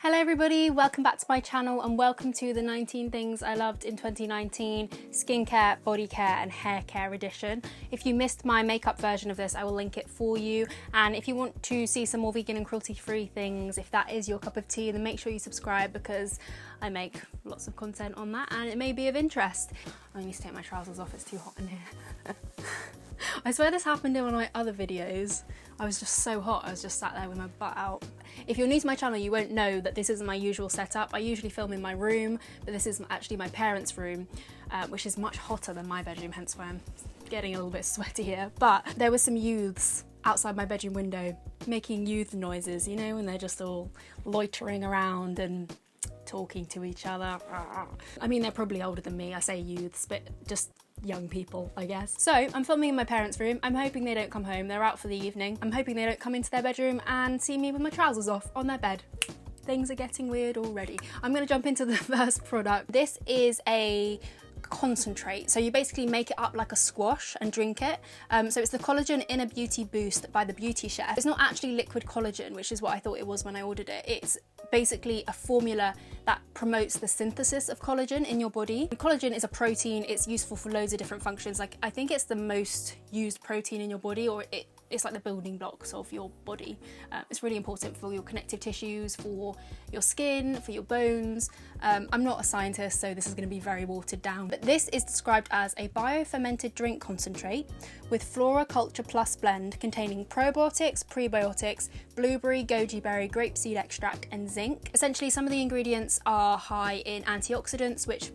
Hello everybody, welcome back to my channel and welcome to the 19 things I loved in 2019 skincare, body care and hair care edition. If you missed my makeup version of this, I will link it for you, and if you want to see some more vegan and cruelty free things, if that is your cup of tea, then make sure you subscribe because I make lots of content on that and it may be of interest. I need to take my trousers off, it's too hot in here. I swear this happened in one of my other videos. I was just so hot, I was just sat there with my butt out. If you're new to my channel, you won't know that this isn't my usual setup. I usually film in my room, but this is actually my parents' room, which is much hotter than my bedroom, hence why I'm getting a little bit sweaty here. But there were some youths outside my bedroom window making youth noises, you know, when they're just all loitering around and talking to each other. I mean, they're probably older than me, I say youths, but just young people, I guess. So I'm filming in my parents' room. I'm hoping they don't come home. They're out for the evening. I'm hoping they don't come into their bedroom and see me with my trousers off on their bed. Things are getting weird already. I'm gonna jump into the first product. This is a concentrate, so you basically make it up like a squash and drink it. So it's the Collagen Inner Beauty Boost by the Beauty Chef. It's not actually liquid collagen, which is what I thought it was when I ordered it. It's basically a formula that promotes the synthesis of collagen in your body. Collagen is a protein. It's useful for loads of different functions. Like, I think it's the most used protein in your body, or it's like the building blocks of your body. It's really important for your connective tissues, for your skin, for your bones. I'm not a scientist, so this is going to be very watered down, but this is described as a biofermented drink concentrate with Flora Culture Plus blend containing probiotics, prebiotics, blueberry, goji berry, grapeseed extract and zinc. Essentially, some of the ingredients are high in antioxidants, which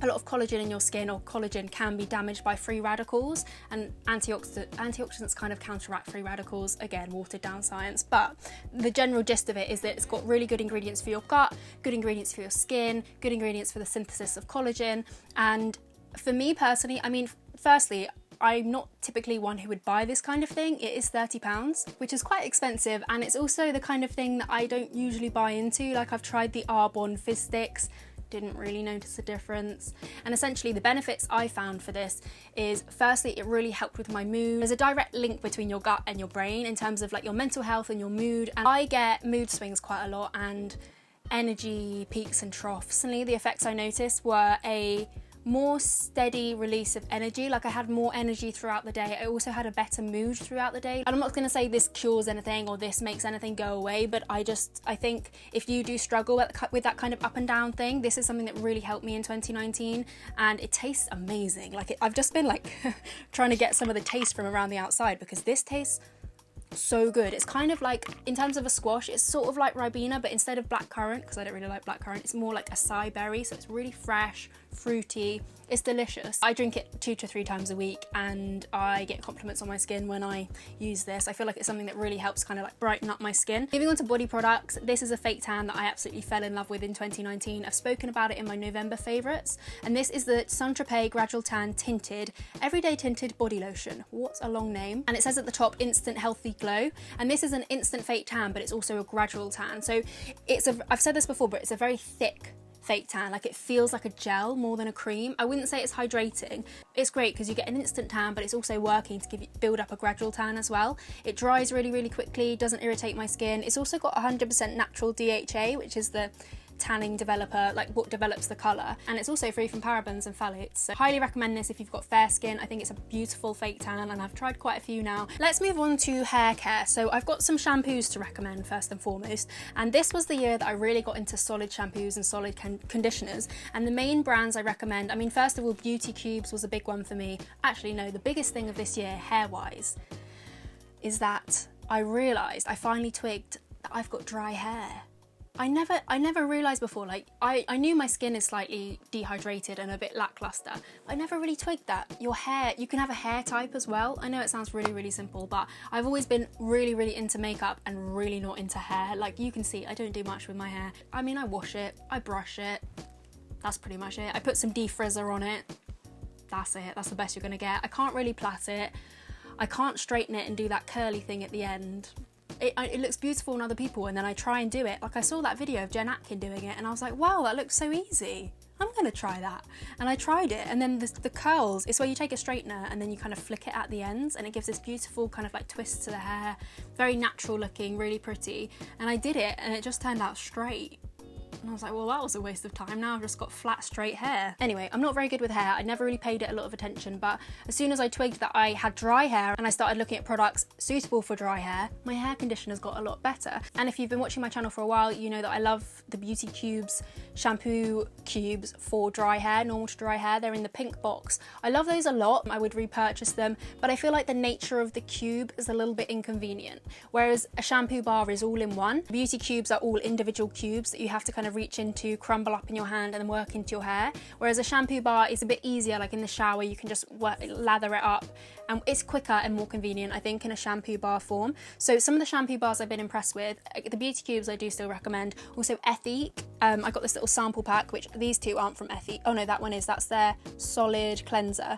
a lot of collagen in your skin or collagen can be damaged by free radicals, and antioxidants kind of counteract free radicals. Again, watered down science, but the general gist of it is that it's got really good ingredients for your gut, good ingredients for your skin, good ingredients for the synthesis of collagen. And for me personally, I mean, firstly, I'm not typically one who would buy this kind of thing. It is £30, which is quite expensive, and it's also the kind of thing that I don't usually buy into. Like, I've tried the Argan fizz sticks, didn't really notice a difference. And essentially the benefits I found for this is, firstly, it really helped with my mood. There's a direct link between your gut and your brain in terms of like your mental health and your mood, and I get mood swings quite a lot and energy peaks and troughs. Recently, the effects I noticed were a more steady release of energy. Like, I had more energy throughout the day. I also had a better mood throughout the day. And I'm not going to say this cures anything or this makes anything go away, but I think if you do struggle with that kind of up and down thing, this is something that really helped me in 2019, and it tastes amazing. Like, I've just been like trying to get some of the taste from around the outside because this tastes so good. It's kind of like, in terms of a squash, it's sort of like Ribena, but instead of blackcurrant, because I don't really like blackcurrant, it's more like acai berry, so it's really fresh, fruity, it's delicious. I drink it 2 to 3 times a week and I get compliments on my skin when I use this. I feel like it's something that really helps kind of like brighten up my skin. Moving on to body products, this is a fake tan that I absolutely fell in love with in 2019. I've spoken about it in my November favourites, and this is the Saint-Tropez Gradual Tan Tinted Everyday Tinted Body Lotion. What a long name. And it says at the top, instant healthy glow, and this is an instant fake tan, but it's also a gradual tan. So I've said this before, but it's a very thick fake tan. Like, it feels like a gel more than a cream. I wouldn't say it's hydrating. It's great because you get an instant tan, but it's also working to build up a gradual tan as well. It dries really, really quickly, doesn't irritate my skin. It's also got 100% natural DHA, which is the tanning developer, like what develops the colour, and it's also free from parabens and phthalates. So highly recommend this if you've got fair skin. I think it's a beautiful fake tan and I've tried quite a few now. Let's move on to hair care. So I've got some shampoos to recommend first and foremost, and this was the year that I really got into solid shampoos and solid conditioners, and the main brands I recommend, I mean, first of all, Beauty Kubes was a big one for me. Actually no, the biggest thing of this year hair wise is that I finally twigged that I've got dry hair. I never realised before, like, I knew my skin is slightly dehydrated and a bit lackluster. I never really twigged that your hair, you can have a hair type as well. I know it sounds really, really simple, but I've always been really, really into makeup and really not into hair. Like, you can see, I don't do much with my hair. I mean, I wash it, I brush it, that's pretty much it. I put some defrizzer on it, that's it, that's the best you're gonna get. I can't really plait it, I can't straighten it and do that curly thing at the end. it looks beautiful on other people, and then I try and do it. Like I saw that video of Jen Atkin doing it and I was like, wow, that looks so easy. I'm gonna try that. And I tried it, and then the curls, it's where you take a straightener and then you kind of flick it at the ends, and it gives this beautiful kind of like twist to the hair, very natural looking, really pretty. And I did it and it just turned out straight. And I was like, well, that was a waste of time. Now I've just got flat, straight hair. Anyway, I'm not very good with hair. I never really paid it a lot of attention, but as soon as I twigged that I had dry hair and I started looking at products suitable for dry hair, my hair conditioners got a lot better. And if you've been watching my channel for a while, you know that I love the Beauty Kubes shampoo cubes for dry hair, normal to dry hair. They're in the pink box. I love those a lot. I would repurchase them, but I feel like the nature of the cube is a little bit inconvenient. Whereas a shampoo bar is all in one. Beauty Kubes are all individual cubes that you have to kind of reach into, crumble up in your hand and then work into your hair. Whereas a shampoo bar is a bit easier, like in the shower, you can just lather it up, and it's quicker and more convenient, I think, in a shampoo bar form. So some of the shampoo bars I've been impressed with. The Beauty Kubes I do still recommend. Also Ethique, I got this little sample pack, which these two aren't from Ethique. Oh no, that one is. That's their solid cleanser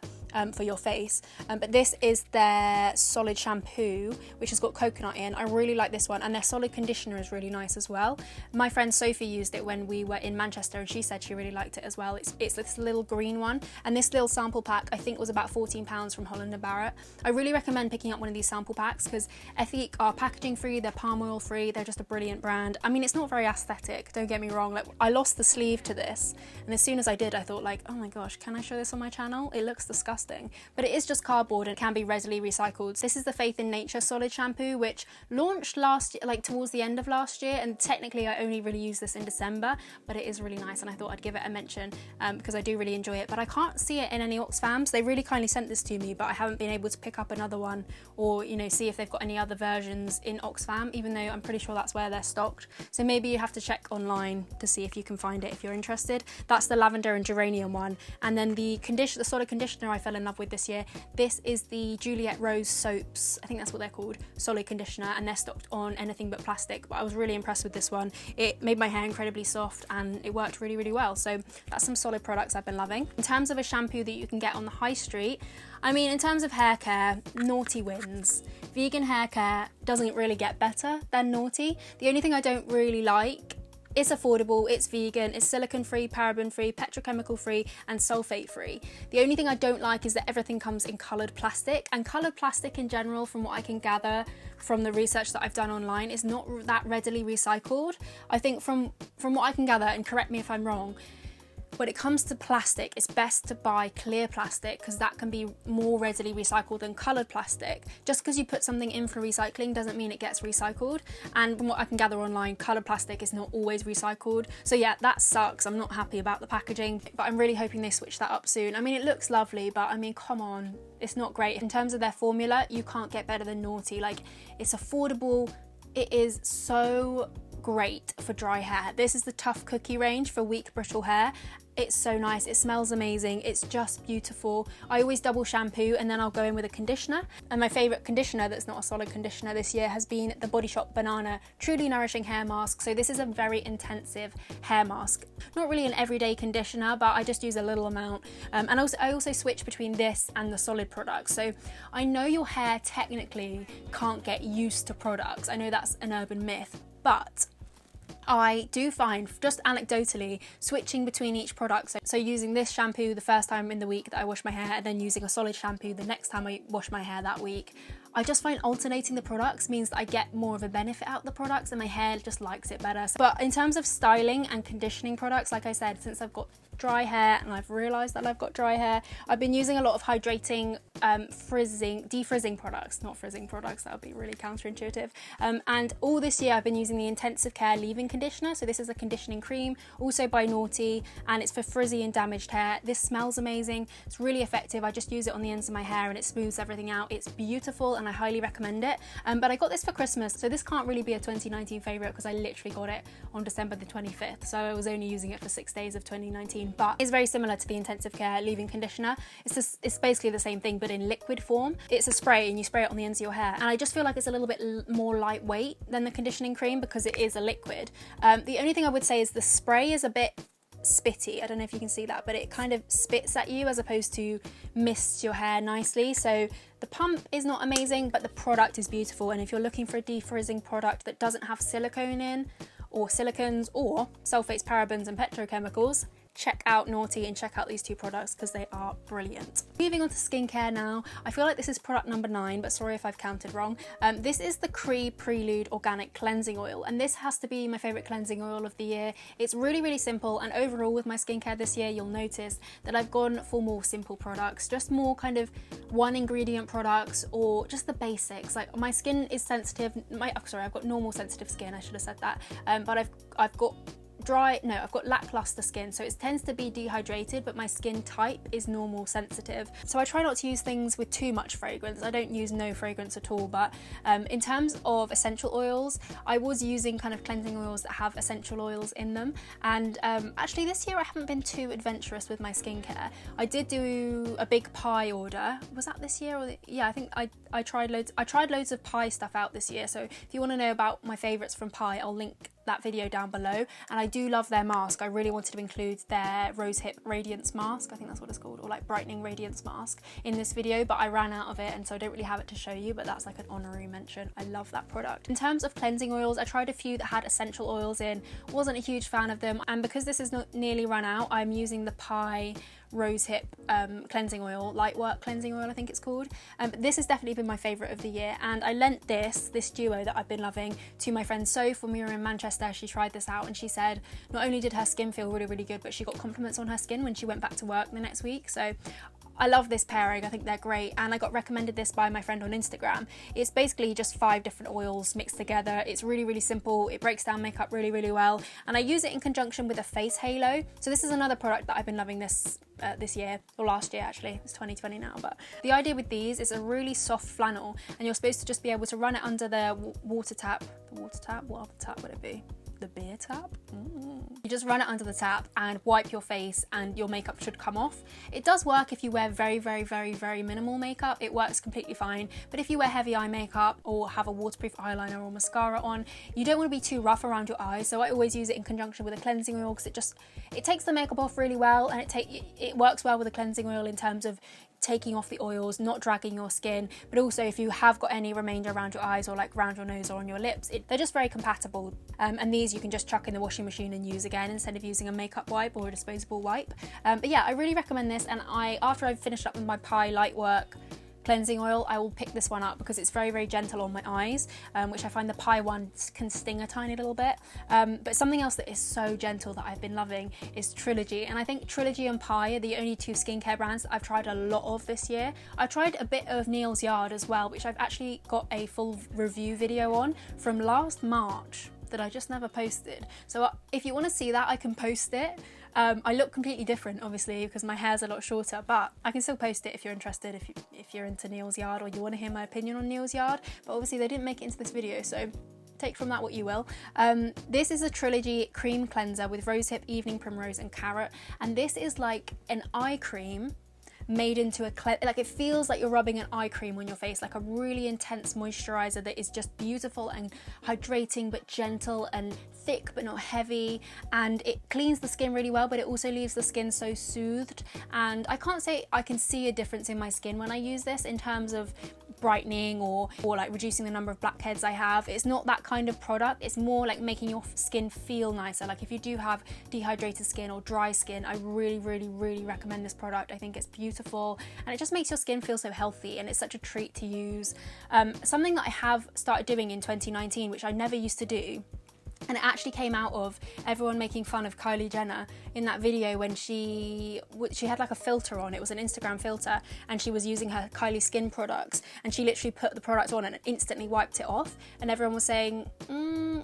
for your face. But this is their solid shampoo, which has got coconut in. I really like this one, and their solid conditioner is really nice as well. My friend Sophie used it when we were in Manchester, and she said she really liked it as well. It's this little green one, and this little sample pack I think was about £14 from Holland Barrett. I really recommend picking up one of these sample packs because Ethique are packaging free, they're palm oil free, they're just a brilliant brand. I mean, it's not very aesthetic, don't get me wrong. Like, I lost the sleeve to this, and as soon as I did, I thought like, oh my gosh, can I show this on my channel? It looks disgusting, but it is just cardboard and can be readily recycled. This is the Faith in Nature solid shampoo, which launched last year, like towards the end of last year, and technically I only really used this in December, but it is really nice, and I thought I'd give it a mention because I do really enjoy it. But I can't see it in any Oxfams. They really kindly sent this to me, but I haven't been able to pick up another one or, you know, see if they've got any other versions in Oxfam, even though I'm pretty sure that's where they're stocked. So maybe you have to check online to see if you can find it if you're interested. That's the lavender and geranium one. And then the solid conditioner I fell in love with this year. This is the Juliet Rose Soaps, I think that's what they're called, solid conditioner, and they're stocked on anything but plastic, but I was really impressed with this one. It made my hair incredibly soft and it worked really, really well. So that's some solid products I've been loving. In terms of a shampoo that you can get on the high street, I mean, in terms of hair care, Naughty wins. Vegan hair care doesn't really get better than Naughty. The only thing I don't really like, it's affordable, it's vegan, it's silicone free, paraben free, petrochemical free, and sulfate free. The only thing I don't like is that everything comes in coloured plastic, and coloured plastic in general, from what I can gather from the research that I've done online, is not that readily recycled. I think from what I can gather, and correct me if I'm wrong, when it comes to plastic, it's best to buy clear plastic because that can be more readily recycled than coloured plastic. Just because you put something in for recycling doesn't mean it gets recycled. And from what I can gather online, coloured plastic is not always recycled. So yeah, that sucks. I'm not happy about the packaging, but I'm really hoping they switch that up soon. I mean, it looks lovely, but I mean, come on, it's not great. In terms of their formula, you can't get better than Naughty. Like, it's affordable. It is so great for dry hair. This is the Tough Cookie range for weak brittle hair. It's so nice, it smells amazing, it's just beautiful. I always double shampoo and then I'll go in with a conditioner. And my favourite conditioner that's not a solid conditioner this year has been the Body Shop Banana Truly Nourishing Hair Mask. So this is a very intensive hair mask. Not really an everyday conditioner, but I just use a little amount. And I also switch between this and the solid products. So I know your hair technically can't get used to products. I know that's an urban myth, but I do find, just anecdotally, switching between each product, so using this shampoo the first time in the week that I wash my hair and then using a solid shampoo the next time I wash my hair that week, I just find alternating the products means that I get more of a benefit out of the products and my hair just likes it better. But in terms of styling and conditioning products, like I said, since I've got dry hair and I've realised that I've got dry hair, I've been using a lot of hydrating, defrizzing products, not frizzing products, that would be really counterintuitive. And all this year I've been using the Intensive Care Leave-In Conditioner. So this is a conditioning cream, also by Naughty, and it's for frizzy and damaged hair. This smells amazing, it's really effective. I just use it on the ends of my hair and it smooths everything out. It's beautiful and I highly recommend it. But I got this for Christmas, so this can't really be a 2019 favourite because I literally got it on December the 25th, so I was only using it for 6 days of 2019. But it's very similar to the Intensive Care Leave-In Conditioner. It's basically the same thing but in liquid form. It's a spray and you spray it on the ends of your hair, and I just feel like it's a little bit more lightweight than the conditioning cream because it is a liquid. The only thing I would say is the spray is a bit spitty. I don't know if you can see that, but it kind of spits at you as opposed to mists your hair nicely. So the pump is not amazing, but the product is beautiful. And if you're looking for a defrizzing product that doesn't have silicone in, or silicons, or sulfates, parabens and petrochemicals, check out Naughty and check out these two products because they are brilliant. Moving on to skincare now. I feel like this is product number 9, but sorry if I've counted wrong. This is the Prelude Organic Cleansing Oil, and this has to be my favourite cleansing oil of the year. It's really, really simple, and overall with my skincare this year, you'll notice that I've gone for more simple products, just more kind of one ingredient products, or just the basics. Like, my skin is sensitive, I've got normal sensitive skin, I should have said that, but I've got I've got lackluster skin, so it tends to be dehydrated, but my skin type is normal sensitive. So I try not to use things with too much fragrance. I don't use no fragrance at all, but in terms of essential oils, I was using kind of cleansing oils that have essential oils in them. And actually this year I haven't been too adventurous with my skincare. I did do a big pie order. Was that this year? Yeah, I think I tried loads of pie stuff out this year. So if you want to know about my favourites from pie, I'll link that video down below. And I do love their mask. I really wanted to include their Rosehip Radiance Mask, I think that's what it's called, or like Brightening Radiance Mask in this video, but I ran out of it, and so I don't really have it to show you, but that's like an honorary mention. I love that product. In terms of cleansing oils, I tried a few that had essential oils in, wasn't a huge fan of them, and because this is not nearly run out, I'm using the Pie Rosehip cleansing oil, light work cleansing oil I think it's called. But this has definitely been my favourite of the year, and I lent this duo that I've been loving to my friend Soph when we were in Manchester. She tried this out and she said not only did her skin feel really, really good, but she got compliments on her skin when she went back to work the next week. So I love this pairing, I think they're great, and I got recommended this by my friend on Instagram. It's basically just 5 different oils mixed together. It's really, really simple. It breaks down makeup really, really well, and I use it in conjunction with a face halo. So this is another product that I've been loving this year, or last year actually, it's 2020 now, but the idea with these is a really soft flannel, and you're supposed to just be able to run it under the water tap. What other tap would it be? The beer tap? You just run it under the tap and wipe your face and your makeup should come off. It does work if you wear very, very, very, very minimal makeup. It works completely fine. But if you wear heavy eye makeup or have a waterproof eyeliner or mascara on, you don't want to be too rough around your eyes. So I always use it in conjunction with a cleansing oil because it takes the makeup off really well, and it works well with a cleansing oil in terms of taking off the oils, not dragging your skin, but also if you have got any remainder around your eyes or like around your nose or on your lips, they're just very compatible. And these you can just chuck in the washing machine and use again instead of using a makeup wipe or a disposable wipe. But yeah, I really recommend this, and after I've finished up with my Pie Lightwork cleansing oil, I will pick this one up because it's very, very gentle on my eyes, which I find the Pie one can sting a tiny little bit. But something else that is so gentle that I've been loving is Trilogy, and I think Trilogy and Pie are the only 2 skincare brands that I've tried a lot of this year. I tried a bit of Neil's Yard as well, which I've actually got a full review video on from last March that I just never posted. So if you want to see that, I can post it. I look completely different, obviously, because my hair's a lot shorter, but I can still post it if you're interested, if you're into Neil's Yard or you want to hear my opinion on Neil's Yard. But obviously they didn't make it into this video, so take from that what you will. This is a Trilogy cream cleanser with rosehip, evening primrose and carrot, and this is like an eye cream made into like it feels like you're rubbing an eye cream on your face, like a really intense moisturizer that is just beautiful and hydrating but gentle and thick but not heavy, and it cleans the skin really well, but it also leaves the skin so soothed. And I can't say I can see a difference in my skin when I use this in terms of brightening or like reducing the number of blackheads I have. It's not that kind of product. It's more like making your skin feel nicer. Like if you do have dehydrated skin or dry skin, I really, really, really recommend this product. I think it's beautiful and it just makes your skin feel so healthy, and it's such a treat to use. Something that I have started doing in 2019, which I never used to do, and it actually came out of everyone making fun of Kylie Jenner in that video when she had like a filter on. It was an Instagram filter, and she was using her Kylie skin products, and she literally put the product on and instantly wiped it off, and everyone was saying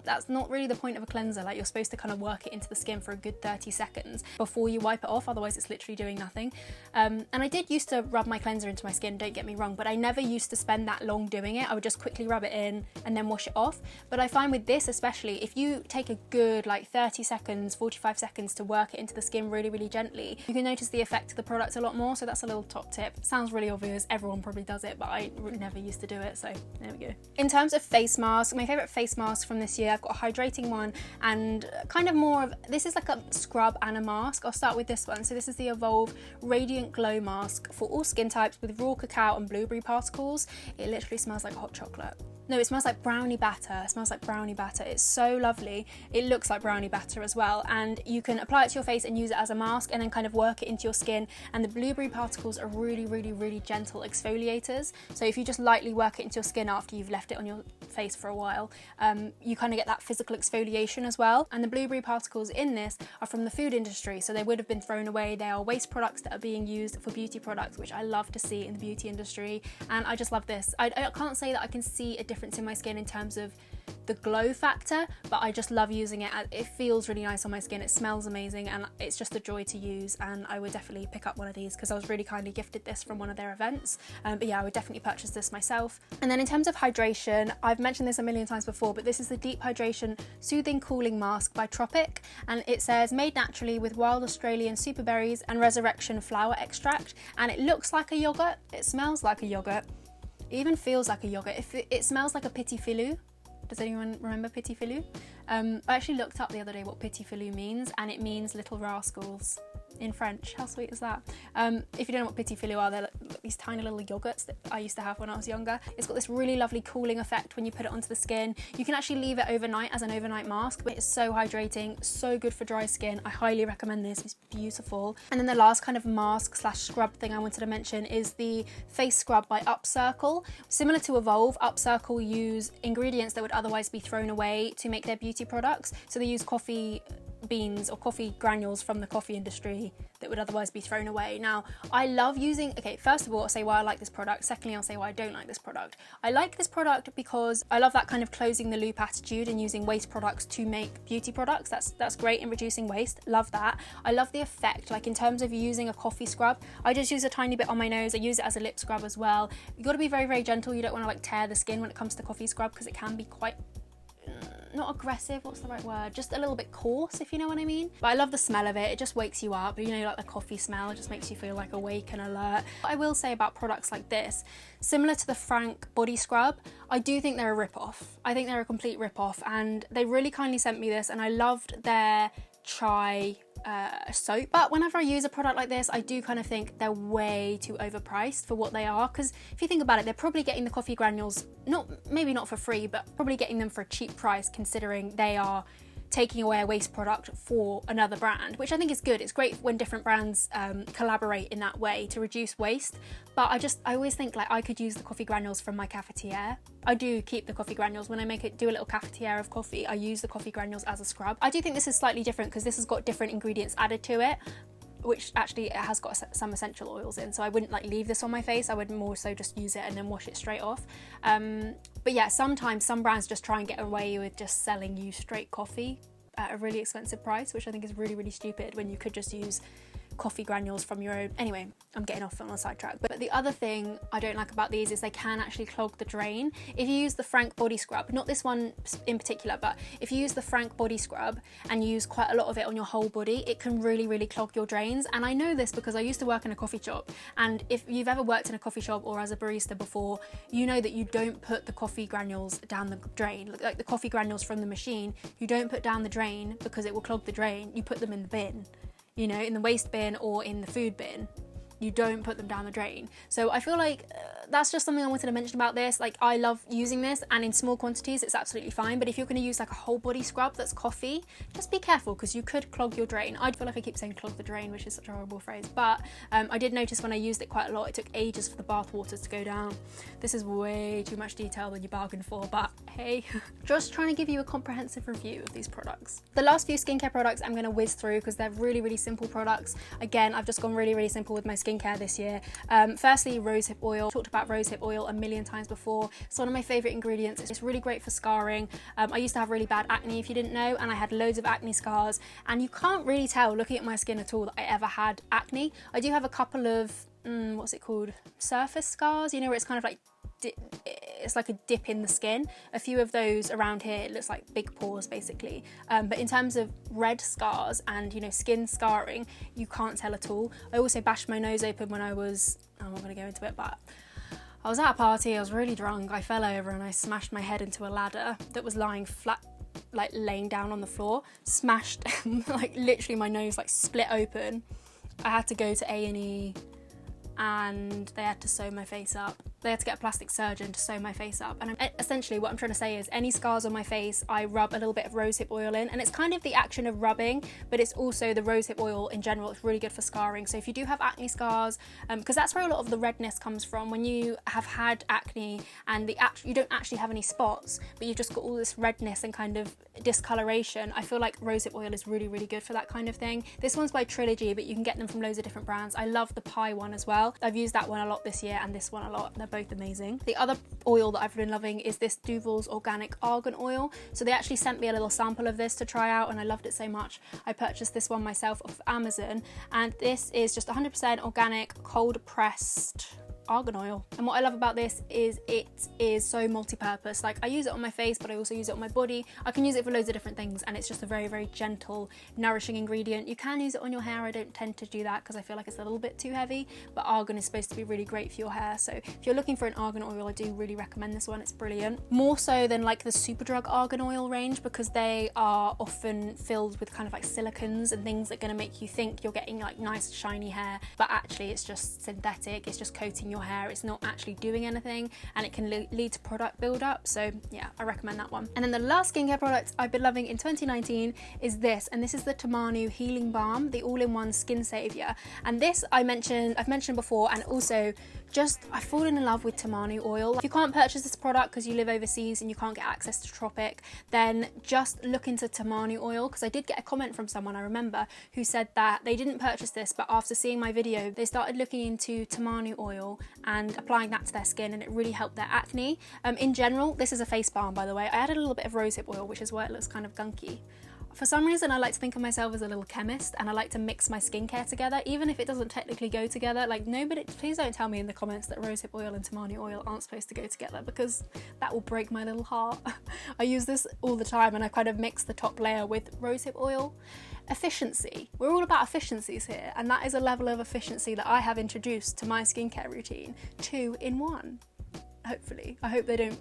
that's not really the point of a cleanser. Like, you're supposed to kind of work it into the skin for a good 30 seconds before you wipe it off, otherwise it's literally doing nothing. And I did used to rub my cleanser into my skin, don't get me wrong, but I never used to spend that long doing it. I would just quickly rub it in and then wash it off. But I find with this especially, if you you take a good like 30 seconds, 45 seconds to work it into the skin really, really gently, you can notice the effect of the product a lot more. So that's a little top tip. Sounds really obvious, everyone probably does it, but I never used to do it, so there we go. In terms of face masks, my favourite face mask from this year, I've got a hydrating one and kind of more of, this is like a scrub and a mask. I'll start with this one. So this is the Evolve Radiant Glow Mask for all skin types with raw cacao and blueberry particles. It literally smells like hot chocolate. No, it smells like brownie batter. It smells like brownie batter. It's so lovely. It looks like brownie batter as well. And you can apply it to your face and use it as a mask and then kind of work it into your skin. And the blueberry particles are really, really, really gentle exfoliators. So if you just lightly work it into your skin after you've left it on your face for a while, you kind of get that physical exfoliation as well. And the blueberry particles in this are from the food industry. So they would have been thrown away. They are waste products that are being used for beauty products, which I love to see in the beauty industry. And I just love this. I can't say that I can see a difference in my skin in terms of the glow factor, but I just love using it. It feels really nice on my skin, it smells amazing, and it's just a joy to use. And I would definitely pick up one of these because I was really kindly gifted this from one of their events. But yeah, I would definitely purchase this myself. And then in terms of hydration, I've mentioned this a million times before, but this is the Deep Hydration Soothing Cooling Mask by Tropic, and it says made naturally with wild Australian super berries and resurrection flower extract. And it looks like a yogurt, it smells like a yogurt, it even feels like a yogurt. It smells like a petit filou. Does anyone remember petit filou? I actually looked up the other day what petit filou means, and it means little rascals in French. How sweet is that? If you don't know what petit filou are, they're like these tiny little yogurts that I used to have when I was younger. It's got this really lovely cooling effect when you put it onto the skin. You can actually leave it overnight as an overnight mask, but it's so hydrating, so good for dry skin. I highly recommend this, it's beautiful. And then the last kind of mask slash scrub thing I wanted to mention is the face scrub by Upcircle. Similar to Evolve, Upcircle use ingredients that would otherwise be thrown away to make their beauty products. So they use coffee beans or coffee granules from the coffee industry that would otherwise be thrown away. Now, I love using, okay, first of all, I'll say why I like this product. Secondly, I'll say why I don't like this product. I like this product because I love that kind of closing the loop attitude and using waste products to make beauty products. That's great in reducing waste. Love that. I love the effect, like in terms of using a coffee scrub, I just use a tiny bit on my nose. I use it as a lip scrub as well. You got to be very, very gentle. You don't want to like tear the skin when it comes to coffee scrub because it can be quite not aggressive, what's the right word? Just a little bit coarse, if you know what I mean. But I love the smell of it. It just wakes you up. You know, like the coffee smell, it just makes you feel like awake and alert. What I will say about products like this, similar to the Frank body scrub, I do think they're a rip-off. I think they're a complete rip-off, and they really kindly sent me this, and I loved their chai soap. But whenever I use a product like this, I do kind of think they're way too overpriced for what they are, because if you think about it, they're probably getting the coffee granules, maybe not for free, but probably getting them for a cheap price, considering they are taking away a waste product for another brand, which I think is good. It's great when different brands collaborate in that way to reduce waste. But I always think like I could use the coffee granules from my cafetiere. I do keep the coffee granules when I do a little cafetiere of coffee. I use the coffee granules as a scrub. I do think this is slightly different because this has got different ingredients added to it, which actually it has got some essential oils in, so I wouldn't like leave this on my face. I would more so just use it and then wash it straight off. But yeah, sometimes some brands just try and get away with just selling you straight coffee at a really expensive price, which I think is really, really stupid when you could just use coffee granules from your own. Anyway, I'm getting off on a sidetrack. But the other thing I don't like about these is they can actually clog the drain. If you use the Frank body scrub, not this one in particular, but if you use the Frank body scrub and use quite a lot of it on your whole body, it can really, really clog your drains. And I know this because I used to work in a coffee shop, and if you've ever worked in a coffee shop or as a barista before, you know that you don't put the coffee granules down the drain, like the coffee granules from the machine, you don't put down the drain because it will clog the drain. You put them in the bin, you know, in the waste bin or in the food bin. You don't put them down the drain. So I feel like that's just something I wanted to mention about this. Like, I love using this, and in small quantities it's absolutely fine, but if you're going to use like a whole body scrub that's coffee, just be careful because you could clog your drain. I feel like I keep saying clog the drain, which is such a horrible phrase, but I did notice when I used it quite a lot, it took ages for the bath water to go down. This is way too much detail than you bargained for, but hey, just trying to give you a comprehensive review of these products. The last few skincare products I'm going to whiz through because they're really, really simple products. Again, I've just gone really, really simple with my skincare this year. Firstly, Rosehip Oil. Talked about Rosehip Oil a million times before. It's one of my favourite ingredients. It's really great for scarring. I used to have really bad acne, if you didn't know, and I had loads of acne scars, and you can't really tell looking at my skin at all that I ever had acne. I do have a couple of, what's it called? Surface scars, you know, where it's kind of like it's like a dip in the skin. A few of those around here, it looks like big pores basically. But in terms of red scars and, you know, skin scarring, you can't tell at all. I also bashed my nose open when I was, I'm not going to go into it, but I was at a party, I was really drunk, I fell over and I smashed my head into a ladder that was lying flat, like laying down on the floor, smashed, like literally my nose like split open. I had to go to A&E and they had to sew my face up. They had to get a plastic surgeon to sew my face up. And essentially what I'm trying to say is any scars on my face, I rub a little bit of rosehip oil in, and it's kind of the action of rubbing, but it's also the rosehip oil in general. It's really good for scarring. So if you do have acne scars, because that's where a lot of the redness comes from, when you have had acne and you don't actually have any spots, but you've just got all this redness and kind of discoloration, I feel like rosehip oil is really, really good for that kind of thing. This one's by Trilogy, but you can get them from loads of different brands. I love the pie one as well. I've used that one a lot this year and this one a lot. They're both amazing. The other oil that I've been loving is this Duval's Organic Argan Oil. So they actually sent me a little sample of this to try out and I loved it so much. I purchased this one myself off Amazon, and this is just 100% organic, cold pressed argan oil. And what I love about this is it is so multi-purpose. Like I use it on my face, but I also use it on my body. I can use it for loads of different things, and it's just a very, very gentle, nourishing ingredient. You can use it on your hair. I don't tend to do that because I feel like it's a little bit too heavy, but argan is supposed to be really great for your hair. So if you're looking for an argan oil, I do really recommend this one. It's brilliant. More so than like the Superdrug argan oil range, because they are often filled with kind of like silicons and things that are going to make you think you're getting like nice shiny hair, but actually it's just synthetic. It's just coating your hair. It's not actually doing anything, and it can lead to product buildup. So yeah, I recommend that one. And then the last skincare product I've been loving in 2019 is this, and this is the Tamanu Healing Balm, the all-in-one skin savior. And this I've mentioned before, and also just I've fallen in love with Tamanu oil. If you can't purchase this product because you live overseas and you can't get access to Tropic, then just look into Tamanu oil, because I did get a comment from someone I remember who said that they didn't purchase this, but after seeing my video they started looking into Tamanu oil and applying that to their skin, and it really helped their acne. In general, this is a face balm, by the way. I added a little bit of rosehip oil, which is why it looks kind of gunky. For some reason I like to think of myself as a little chemist, and I like to mix my skincare together, even if it doesn't technically go together. Like nobody, please don't tell me in the comments that rosehip oil and Tamanu oil aren't supposed to go together, because that will break my little heart. I use this all the time, and I kind of mix the top layer with rosehip oil. Efficiency. We're all about efficiencies here, and that is a level of efficiency that I have introduced to my skincare routine. 2 in 1. Hopefully. I hope they don't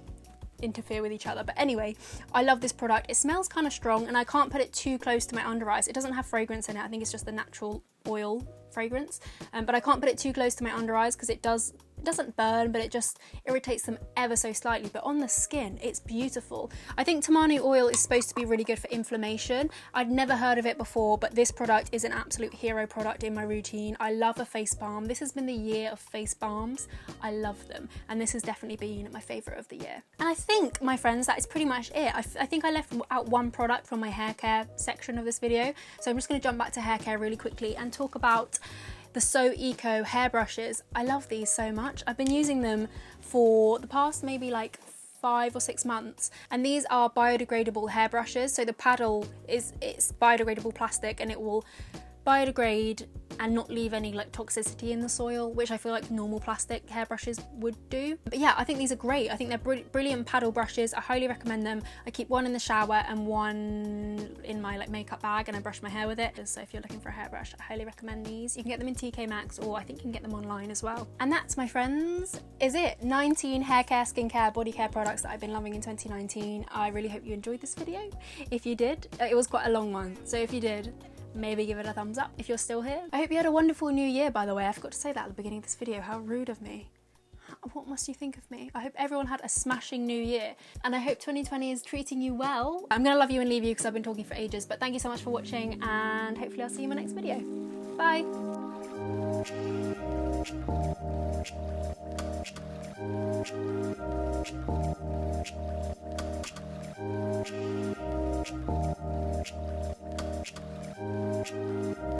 interfere with each other, but anyway, I love this product. It smells kind of strong, and I can't put it too close to my under eyes. It doesn't have fragrance in it. I think it's just the natural oil fragrance, but I can't put it too close to my under eyes because it doesn't burn, but it just irritates them ever so slightly. But on the skin, it's beautiful. I think Tamanu oil is supposed to be really good for inflammation. I'd never heard of it before, but this product is an absolute hero product in my routine. I love a face balm. This has been the year of face balms. I love them, and this has definitely been my favourite of the year. And I think, my friends, that is pretty much it. I think I left out one product from my hair care section of this video, so I'm just going to jump back to hair care really quickly and talk about the So Eco hairbrushes. I love these so much. I've been using them for the past maybe like 5 or 6 months, and these are biodegradable hairbrushes. So the paddle it's biodegradable plastic, and it will biodegrade and not leave any like toxicity in the soil, which I feel like normal plastic hairbrushes would do. But yeah, I think these are great. I think they're brilliant paddle brushes. I highly recommend them. I keep one in the shower and one in my like makeup bag, and I brush my hair with it. So if you're looking for a hairbrush, I highly recommend these. You can get them in TK Maxx, or I think you can get them online as well. And that's, my friends, is it. 19 hair care, skincare, body care products that I've been loving in 2019. I really hope you enjoyed this video. If you did, it was quite a long one, so if you did, maybe give it a thumbs up if you're still here. I hope you had a wonderful new year, by the way. I forgot to say that at the beginning of this video. How rude of me. What must you think of me? I hope everyone had a smashing new year, and I hope 2020 is treating you well. I'm gonna love you and leave you because I've been talking for ages, but thank you so much for watching, and hopefully I'll see you in my next video. Bye.